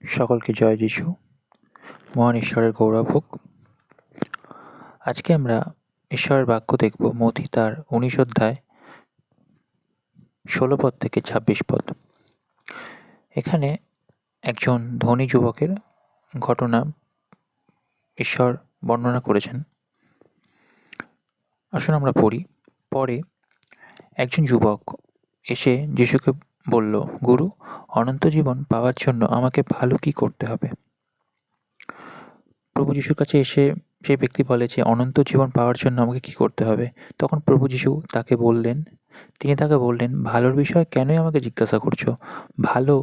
সকলকে জয় যিশু। মহান ঈশ্বরের গৌরব হোক। আজকে আমরা ঈশ্বরের বাক্য দেখব মথি তার 19 অধ্যায় 16 পদ থেকে 26 পদ। এখানে একজন ধনী যুবকের ঘটনা ঈশ্বর বর্ণনা করেছেন। আসুন আমরা পড়ি। পরে একজন যুবক এসে যিশুকে বলল, গুরু, অনন্ত জীবন পাওয়ার জন্য আমাকে ভালো কি করতে হবে? প্রভু যিশুর কাছে এসে সেই ব্যক্তি বলে যে অনন্ত জীবন পাওয়ার জন্য আমাকে কি করতে হবে? তখন প্রভু যিশু তিনি তাকে বললেন, ভালোর বিষয়ে কেনই আমাকে জিজ্ঞাসা করছো? ভালো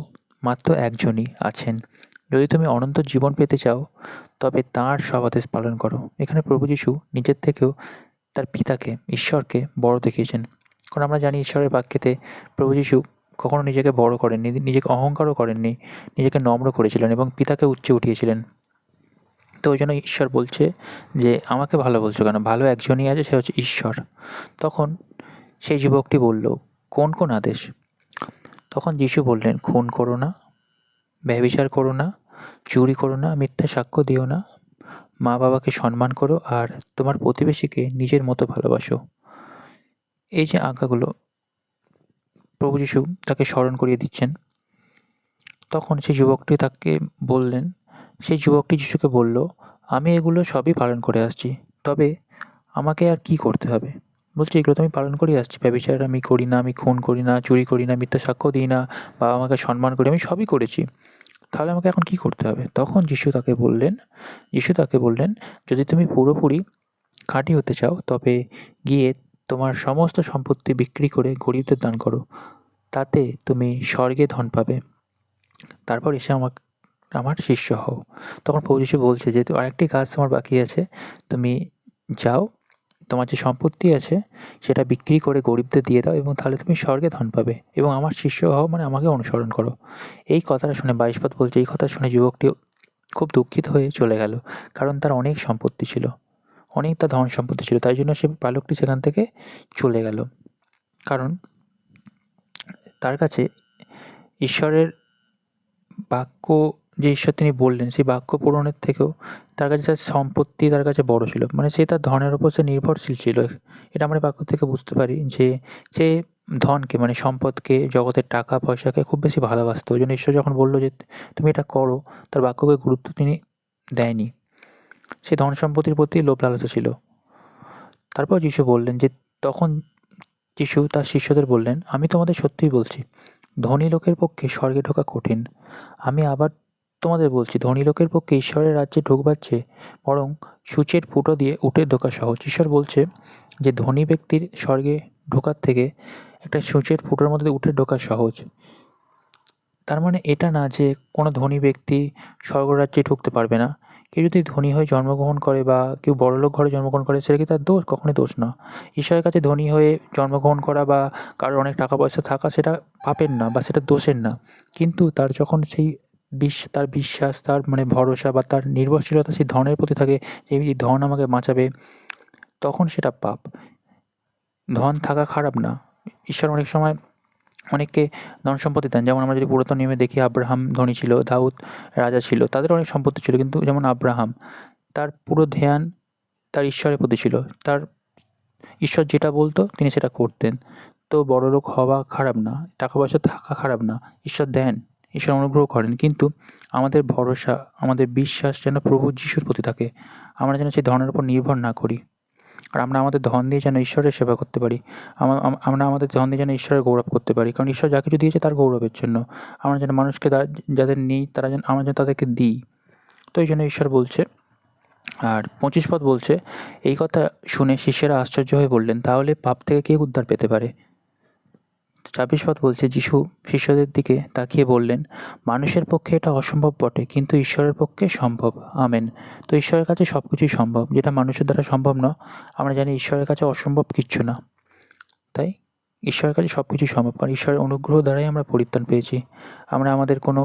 মাত্র একজনই আছেন। যদি তুমি অনন্ত জীবন পেতে চাও তবে তাঁর সব আদেশ পালন করো। এখানে প্রভু যিশু নিজের থেকেও তার পিতাকে, ঈশ্বরকে বড় দেখিয়েছেন। কারণ আমরা জানি ঈশ্বরের বাক্যেতে প্রভু যিশু কখনো নিজেকে বড় করেননি, নিজেকে অহংকারও করেননি, নিজেকে নম্র করেছিলেন এবং পিতাকে উচ্চে উঠিয়েছিলেন। তো ওই জন্য ঈশ্বর বলছে যে আমাকে ভালো বলছো কেন? ভালো একজনই আছে, সে হচ্ছে ঈশ্বর। তখন সেই যুবকটি বলল, কোন কোন আদেশ? তখন যিশু বললেন, খুন করো না, ব্যভিচার করো না, চুরি করো না, মিথ্যা সাক্ষ্য দিও না, মা বাবাকে সম্মান করো, আর তোমার প্রতিবেশীকে নিজের মতো ভালোবাসো। এই যে আজ্ঞাগুলো প্রভু যিশু তাকে স্মরণ করিয়ে দিচ্ছেন। তখন সেই যুবকটি যিশুকে বলল, আমি এগুলো সবই পালন করে আসছি, তবে আমাকে আর কি করতে হবে? বলছে, এগুলো তো আমি পালন করে আসছি। ব্যভিচার আমি করি না, আমি খুন করি না, চুরি করি না, মিথ্যা সাক্ষ্য দিই না, বাবা মাকে সম্মান করি, আমি সবই করেছি। তাহলে আমাকে এখন কি করতে হবে? তখন যিশু তাকে বললেন, যদি তুমি পুরোপুরি খাঁটি হতে চাও তবে গিয়ে তোমার সমস্ত সম্পত্তি বিক্রি করে গরিবদের দান করো, তাতে তুমি স্বর্গে ধন পাবে। তারপর এসে আমার শিষ্য হও। তখন প্রভু যিশু বলছে যে আরেকটি কাজ তোমার বাকি আছে, তুমি যাও, তোমার যে সম্পত্তি আছে সেটা বিক্রি করে গরিবদের দিয়ে দাও এবং তাহলে তুমি স্বর্গে ধন পাবে এবং আমার শিষ্য হও, মানে আমাকে অনুসরণ করো। এই কথাটা শুনে 22 পদ বলছে, এই কথা শুনে যুবকটি খুব দুঃখিত হয়ে চলে গেল, কারণ তার অনেক সম্পত্তি ছিল, অনেক তার ধন সম্পত্তি ছিল। তাই জন্য সে বালকটি সেখান থেকে চলে গেল, কারণ তার কাছে ঈশ্বরের বাক্য, যে ঈশ্বর তিনি বললেন সেই বাক্য পূরণের থেকেও তার কাছে তার সম্পত্তি তার কাছে বড় ছিল। মানে সে তার ধনের ওপর সে নির্ভরশীল ছিল। এটা আমরা বাক্য থেকে বুঝতে পারি যে সে ধনকে, মানে সম্পদকে, জগতের টাকা পয়সাকে খুব বেশি ভালোবাসতো। ওই জন্য ঈশ্বর যখন বললো যে তুমি এটা করো, তার বাক্যকে গুরুত্ব তিনি দেয়নি। সে ধন সম্পত্তির প্রতি লোভ লালসা ছিল। তারপর তখন যিশু তার শিষ্যদের বললেন, আমি তোমাদের সত্যিই বলছি, ধনী লোকের পক্ষে স্বর্গে ঢোকা কঠিন। আমি আবার তোমাদের বলছি, ধনী লোকের পক্ষে ঈশ্বরের রাজ্যে ঢোকবার চেয়ে বরং সূচের ফুটো দিয়ে উটে ঢোকা সহজ। ঈশ্বর বলছে যে ধনী ব্যক্তির স্বর্গে ঢোকার থেকে একটা সূচের ফুটোর মধ্যে উঠে ঢোকা সহজ। তার মানে এটা না যে কোনো ধনী ব্যক্তি স্বর্গরাজ্যে ঢুকতে পারবে না। কেউ যদি ধনী হয়ে জন্মগ্রহণ করে বা কেউ বড়লোক ঘরে জন্মগ্রহণ করে, সেটা কি তার দোষ? কখনোই দোষ না। ঈশ্বরের কাছে ধনী হয়ে জন্মগ্রহণ করা বা কারোর অনেক টাকা পয়সা থাকা, সেটা পাপের না বা সেটা দোষের না। কিন্তু তার যখন সেই তার বিশ্বাস, তার মানে ভরসা বা তার নির্ভরশীলতা সেই ধনের প্রতি থাকে, এই ধন আমাকে বাঁচাবে, তখন সেটা পাপ। ধন থাকা খারাপ না। ঈশ্বর অনেক সময় অনেককে ধন সম্পত্তি দেন। যেমন আমরা যদি পুরাতন নিয়মে দেখি, আব্রাহাম ধনী ছিল, দাউদ রাজা ছিল, তাদের অনেক সম্পত্তি ছিল, কিন্তু যেমন আব্রাহাম, তার পুরো ধ্যান তার ঈশ্বরের প্রতি ছিল। তার ঈশ্বর যেটা বলতো তিনি সেটা করতেন। তো বড়লোক হওয়া খারাপ না, টাকা পয়সা থাকা খারাপ না, ঈশ্বর দেন, ঈশ্বর অনুগ্রহ করেন, কিন্তু আমাদের ভরসা, আমাদের বিশ্বাস যেন প্রভু যিশুর প্রতি থাকে। আমরা যেন সেই ধনের উপর নির্ভর না করি। আর আমরা আমাদের ধন দিয়ে যেন ঈশ্বরের সেবা করতে পারি। আমরা আমাদের ধন দিয়ে যেন ঈশ্বরের গৌরব করতে পারি, কারণ ঈশ্বর যা কিছু দিয়েছে তার গৌরবের জন্য। আমরা যেন মানুষকে যাদের নেই তারা যেন আমরা যেন তাদেরকে দিই। তো এই জন্য ঈশ্বর বলছে। আর 25 পদ বলছে, এই কথা শুনে শিষ্যেরা আশ্চর্য হয়ে বললেন, তাহলে পাপ থেকে কে উদ্ধার পেতে পারে? 26 পদ বলছে, যিশু শিষ্যদের দিকে তাকিয়ে বললেন, মানুষের পক্ষে এটা অসম্ভব বটে, কিন্তু ঈশ্বরের পক্ষে সম্ভব। আমেন। তো ঈশ্বরের কাছে সব কিছুই সম্ভব, যেটা মানুষের দ্বারা সম্ভব না। আমরা জানি ঈশ্বরের কাছে অসম্ভব কিচ্ছু না। তাই ঈশ্বরের কাছে সব কিছুই সম্ভব, কারণ ঈশ্বরের অনুগ্রহ দ্বারাই আমরা পরিত্রাণ পেয়েছি। আমরা আমাদের কোনো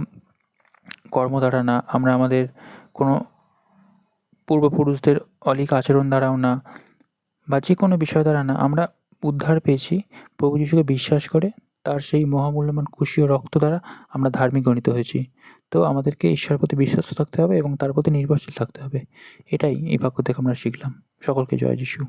কর্ম দ্বারা না, আমরা আমাদের কোনো পূর্বপুরুষদের অলীক আচরণ দ্বারাও না, বা যে কোনো বিষয় দ্বারা না, আমরা উদ্ধার পেয়েছি প্রভু যিশুকে বিশ্বাস করে, তার সেই মহামূল্যবান কুশী ও রক্ত দ্বারা আমরা ধার্মিক গণিত হয়েছি। তো আমাদেরকে ঈশ্বরের প্রতি বিশ্বস্ত থাকতে হবে এবং তার প্রতি নির্ভরশীল থাকতে হবে। এটাই এই বাক্য থেকে আমরা শিখলাম। সকলকে জয় যিশু।